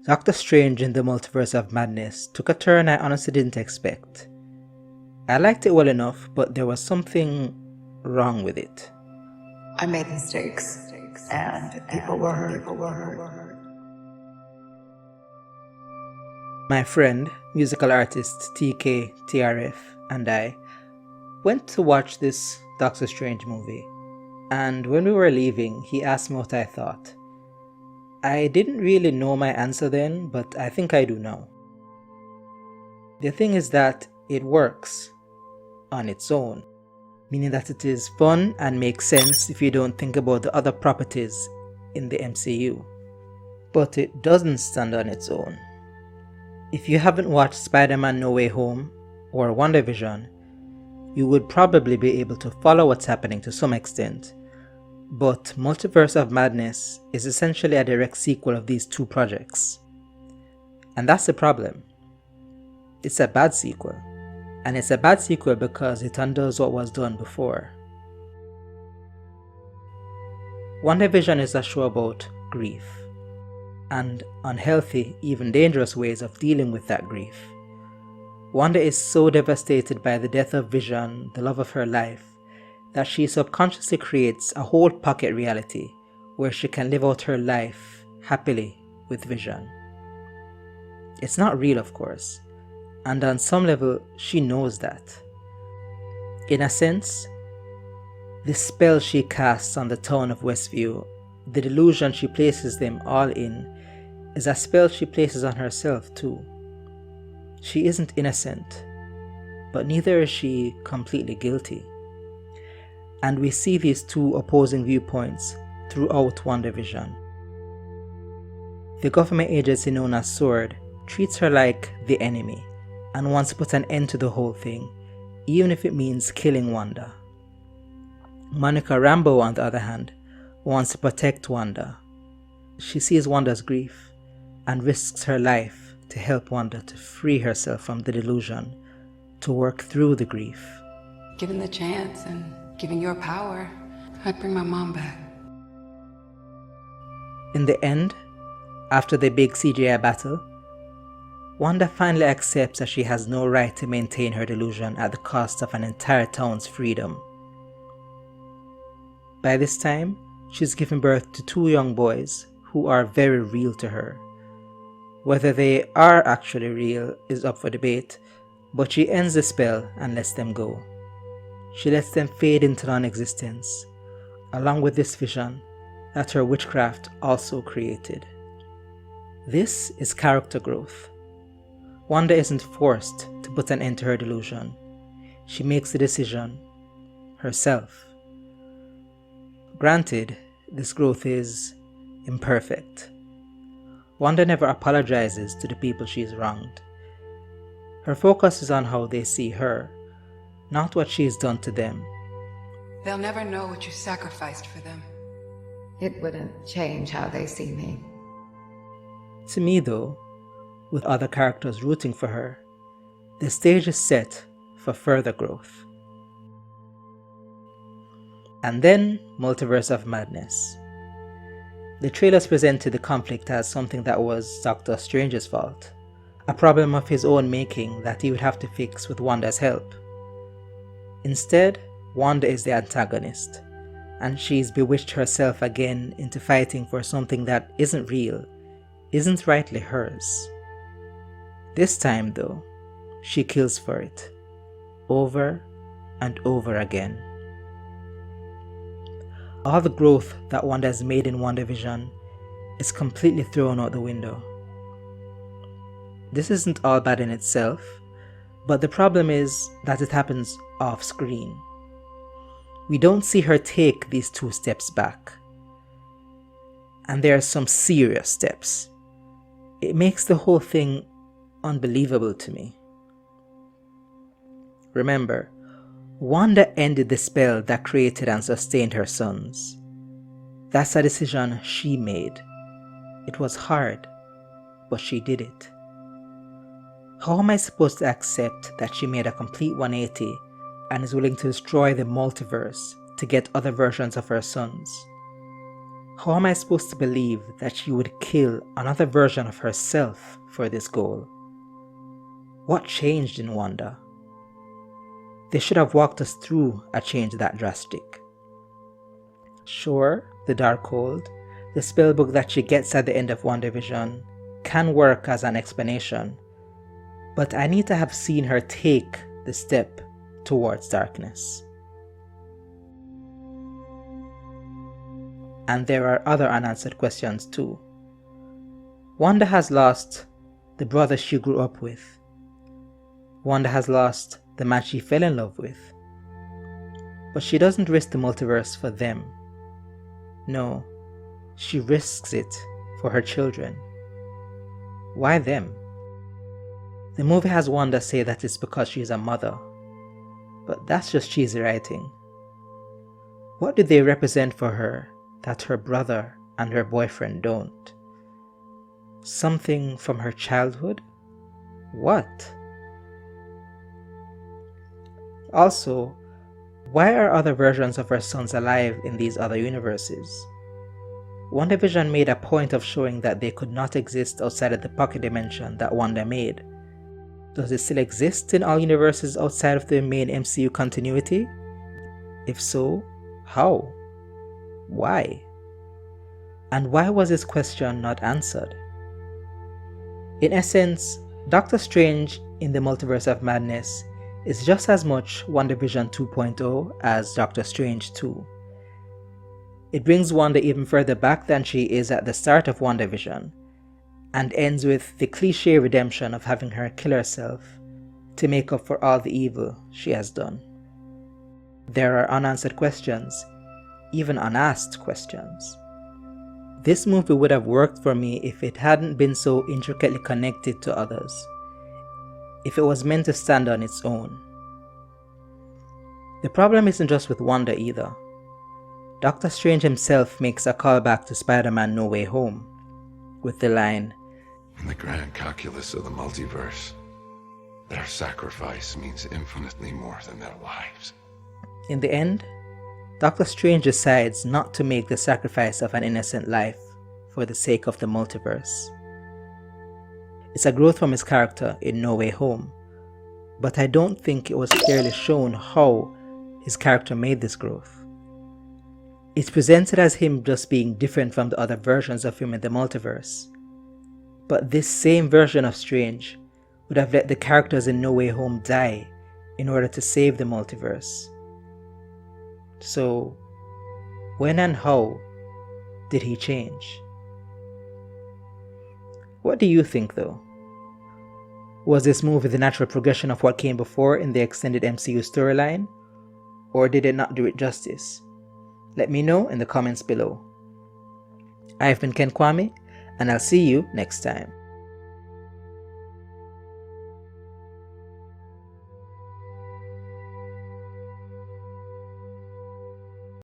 Doctor Strange in the Multiverse of Madness took a turn I honestly didn't expect. I liked it well enough, but there was something wrong with it. I made mistakes, and people were hurt. My friend, musical artist TRF, and I went to watch this Doctor Strange movie, and when we were leaving, he asked me what I thought. I didn't really know my answer then, but I think I do now. The thing is that it works on its own, meaning that it is fun and makes sense if you don't think about the other properties in the MCU. But it doesn't stand on its own. If you haven't watched Spider-Man No Way Home or WandaVision, you would probably be able to follow what's happening to some extent, but Multiverse of Madness is essentially a direct sequel of these two projects. And that's the problem. It's a bad sequel. And it's a bad sequel because it undoes what was done before. WandaVision is a show about grief, and unhealthy, even dangerous ways of dealing with that grief. Wanda is so devastated by the death of Vision, the love of her life, that she subconsciously creates a whole pocket reality where she can live out her life happily with Vision. It's not real, of course, and on some level she knows that. In a sense, the spell she casts on the town of Westview, the delusion she places them all in, is a spell she places on herself too. She isn't innocent, but neither is she completely guilty. And we see these two opposing viewpoints throughout WandaVision. The government agency known as SWORD treats her like the enemy and wants to put an end to the whole thing, even if it means killing Wanda. Monica Rambeau, on the other hand, wants to protect Wanda. She sees Wanda's grief and risks her life to help Wanda to free herself from the delusion, to work through the grief. Given the chance and given your power, I'd bring my mom back. In the end, after the big CGI battle, Wanda finally accepts that she has no right to maintain her delusion at the cost of an entire town's freedom. By this time, she's given birth to two young boys who are very real to her. Whether they are actually real is up for debate, but she ends the spell and lets them go. She lets them fade into non-existence, along with this vision that her witchcraft also created. This is character growth. Wanda isn't forced to put an end to her delusion. She makes the decision herself. Granted, this growth is imperfect. Wanda never apologizes to the people she's wronged. Her focus is on how they see her, not what she's done to them. They'll never know what you sacrificed for them. It wouldn't change how they see me. To me though, with other characters rooting for her, the stage is set for further growth. And then, Multiverse of Madness. The trailers presented the conflict as something that was Doctor Strange's fault, a problem of his own making that he would have to fix with Wanda's help. Instead, Wanda is the antagonist, and she's bewitched herself again into fighting for something that isn't real, isn't rightly hers. This time though, she kills for it, over and over again. All the growth that Wanda has made in WandaVision is completely thrown out the window. This isn't all bad in itself, but the problem is that it happens off screen. We don't see her take these 2 steps back. And there are some serious steps. It makes the whole thing unbelievable to me. Remember, Wanda ended the spell that created and sustained her sons. That's a decision she made. It was hard, but she did it. How am I supposed to accept that she made a complete 180 and is willing to destroy the multiverse to get other versions of her sons? How am I supposed to believe that she would kill another version of herself for this goal? What changed in Wanda? They should have walked us through a change that drastic. Sure, the Darkhold, the spellbook that she gets at the end of WandaVision, can work as an explanation, but I need to have seen her take the step towards darkness. And there are other unanswered questions too. Wanda has lost the brother she grew up with. Wanda has lost the man she fell in love with. But she doesn't risk the multiverse for them. No, she risks it for her children. Why them? The movie has Wanda say that it's because she's a mother, but that's just cheesy writing. What do they represent for her that her brother and her boyfriend don't? Something from her childhood? What? Also, why are other versions of her sons alive in these other universes? WandaVision made a point of showing that they could not exist outside of the pocket dimension that Wanda made. Does it still exist in all universes outside of the main MCU continuity? If so, how? Why? And why was this question not answered? In essence, Doctor Strange in the Multiverse of Madness is just as much WandaVision 2.0 as Doctor Strange 2. It brings Wanda even further back than she is at the start of WandaVision, and ends with the cliché redemption of having her kill herself to make up for all the evil she has done. There are unanswered questions, even unasked questions. This movie would have worked for me if it hadn't been so intricately connected to others, if it was meant to stand on its own. The problem isn't just with Wanda either. Doctor Strange himself makes a callback to Spider-Man No Way Home, with the line, "In the grand calculus of the multiverse, their sacrifice means infinitely more than their lives." In the end, Doctor Strange decides not to make the sacrifice of an innocent life for the sake of the multiverse. It's a growth from his character in No Way Home, but I don't think it was clearly shown how his character made this growth. It's presented as him just being different from the other versions of him in the multiverse. But this same version of Strange would have let the characters in No Way Home die in order to save the multiverse. So, when and how did he change? What do you think though? Was this movie the natural progression of what came before in the extended MCU storyline? Or did it not do it justice? Let me know in the comments below. I've been Ken Kwame, and I'll see you next time.